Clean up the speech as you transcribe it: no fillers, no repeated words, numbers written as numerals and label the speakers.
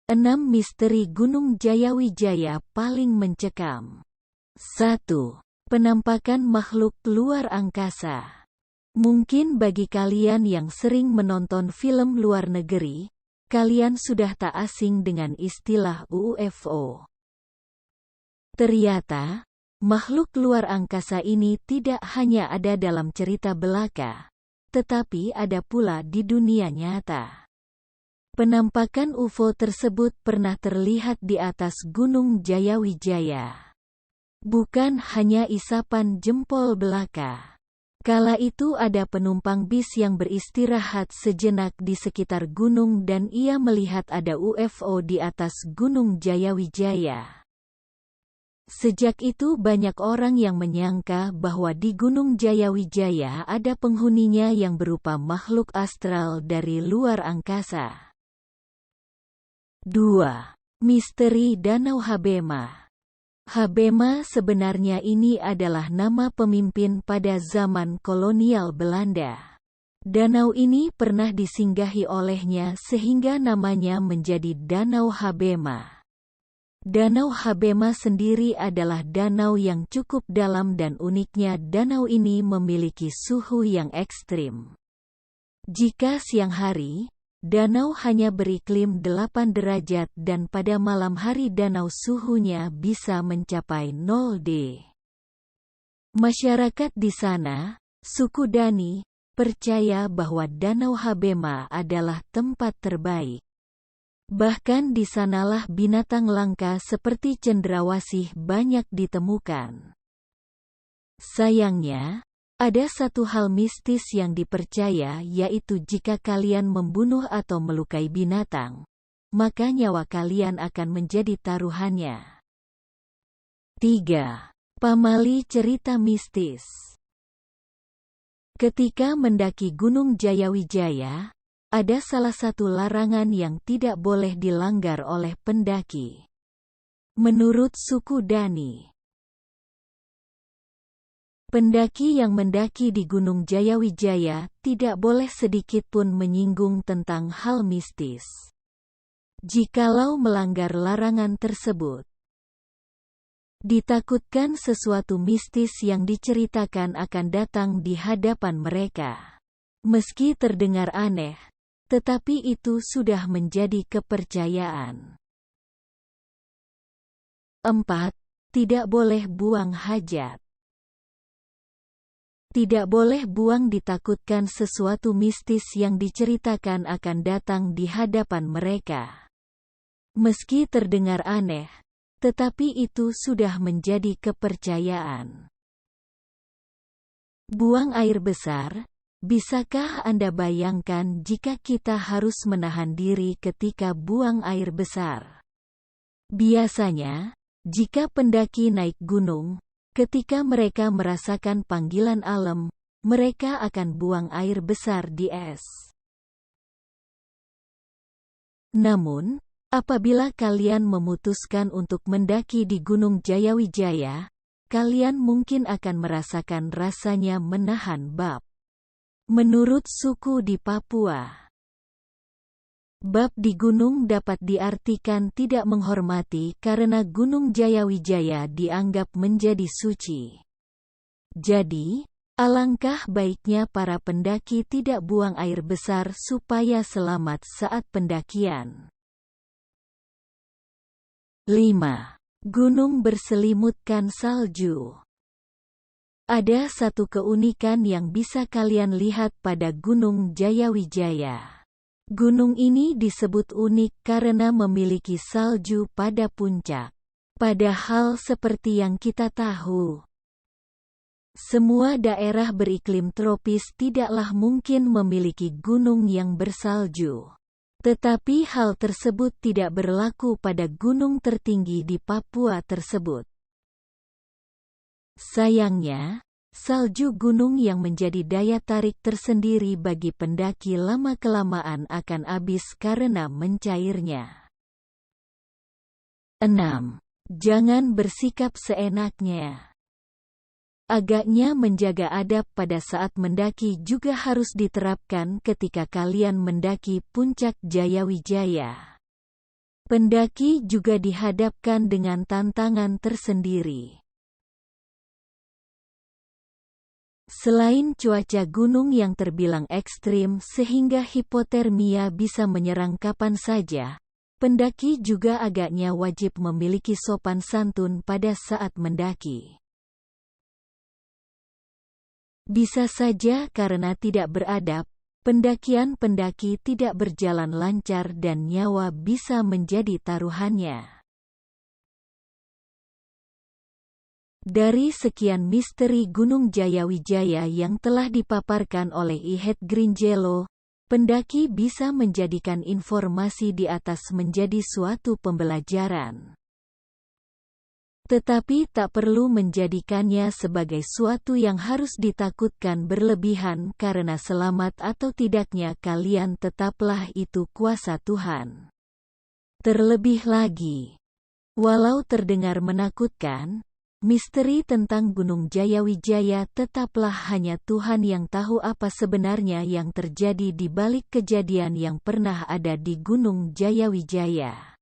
Speaker 1: 6 misteri Gunung Jayawijaya paling mencekam. 1. Penampakan makhluk luar angkasa. Mungkin bagi kalian yang sering menonton film luar negeri, kalian sudah tak asing dengan istilah UFO. Ternyata, makhluk luar angkasa ini tidak hanya ada dalam cerita belaka, tetapi ada pula di dunia nyata. Penampakan UFO tersebut pernah terlihat di atas Gunung Jayawijaya. Bukan hanya isapan jempol belaka. Kala itu ada penumpang bis yang beristirahat sejenak di sekitar gunung dan ia melihat ada UFO di atas Gunung Jayawijaya. Sejak itu banyak orang yang menyangka bahwa di Gunung Jayawijaya ada penghuninya yang berupa makhluk astral dari luar angkasa. 2. Misteri Danau Habema. Habema sebenarnya ini adalah nama pemimpin pada zaman kolonial Belanda. Danau ini pernah disinggahi olehnya sehingga namanya menjadi Danau Habema. Danau Habema sendiri adalah danau yang cukup dalam dan uniknya danau ini memiliki suhu yang ekstrim. Jika siang hari, danau hanya beriklim 8 derajat dan pada malam hari danau suhunya bisa mencapai 0°. Masyarakat di sana, suku Dani, percaya bahwa Danau Habema adalah tempat terbaik. Bahkan di sanalah binatang langka seperti cendrawasih banyak ditemukan. Sayangnya, ada satu hal mistis yang dipercaya yaitu jika kalian membunuh atau melukai binatang, maka nyawa kalian akan menjadi taruhannya. 3. Pamali cerita mistis. Ketika mendaki Gunung Jayawijaya, ada salah satu larangan yang tidak boleh dilanggar oleh pendaki. Menurut suku Dani, pendaki yang mendaki di Gunung Jayawijaya tidak boleh sedikitpun menyinggung tentang hal mistis. Jikalau melanggar larangan tersebut, ditakutkan sesuatu mistis yang diceritakan akan datang di hadapan mereka. Meski terdengar aneh, tetapi itu sudah menjadi kepercayaan. 4. Tidak boleh buang hajat. Tidak boleh buang ditakutkan sesuatu mistis yang diceritakan akan datang di hadapan mereka. Meski terdengar aneh, tetapi itu sudah menjadi kepercayaan. Buang air besar. Bisakah Anda bayangkan jika kita harus menahan diri ketika buang air besar? Biasanya, jika pendaki naik gunung, ketika mereka merasakan panggilan alam, mereka akan buang air besar di es. Namun, apabila kalian memutuskan untuk mendaki di Gunung Jayawijaya, kalian mungkin akan merasakan rasanya menahan bab. Menurut suku di Papua, bab di gunung dapat diartikan tidak menghormati karena Gunung Jayawijaya dianggap menjadi suci. Jadi, alangkah baiknya para pendaki tidak buang air besar supaya selamat saat pendakian. 5. Gunung berselimutkan salju. Ada satu keunikan yang bisa kalian lihat pada Gunung Jayawijaya. Gunung ini disebut unik karena memiliki salju pada puncak. Padahal seperti yang kita tahu, semua daerah beriklim tropis tidaklah mungkin memiliki gunung yang bersalju. Tetapi hal tersebut tidak berlaku pada gunung tertinggi di Papua tersebut. Sayangnya, salju gunung yang menjadi daya tarik tersendiri bagi pendaki lama-kelamaan akan habis karena mencairnya. 6. Jangan bersikap seenaknya. Agaknya menjaga adab pada saat mendaki juga harus diterapkan ketika kalian mendaki puncak Jayawijaya. Pendaki juga dihadapkan dengan tantangan tersendiri. Selain cuaca gunung yang terbilang ekstrim sehingga hipotermia bisa menyerang kapan saja, pendaki juga agaknya wajib memiliki sopan santun pada saat mendaki. Bisa saja karena tidak beradab, pendakian pendaki tidak berjalan lancar dan nyawa bisa menjadi taruhannya. Dari sekian misteri Gunung Jayawijaya yang telah dipaparkan oleh Ihet Grinjelo, pendaki bisa menjadikan informasi di atas menjadi suatu pembelajaran. Tetapi tak perlu menjadikannya sebagai suatu yang harus ditakutkan berlebihan karena selamat atau tidaknya kalian tetaplah itu kuasa Tuhan. Terlebih lagi, walau terdengar menakutkan, misteri tentang Gunung Jayawijaya tetaplah hanya Tuhan yang tahu apa sebenarnya yang terjadi di balik kejadian yang pernah ada di Gunung Jayawijaya.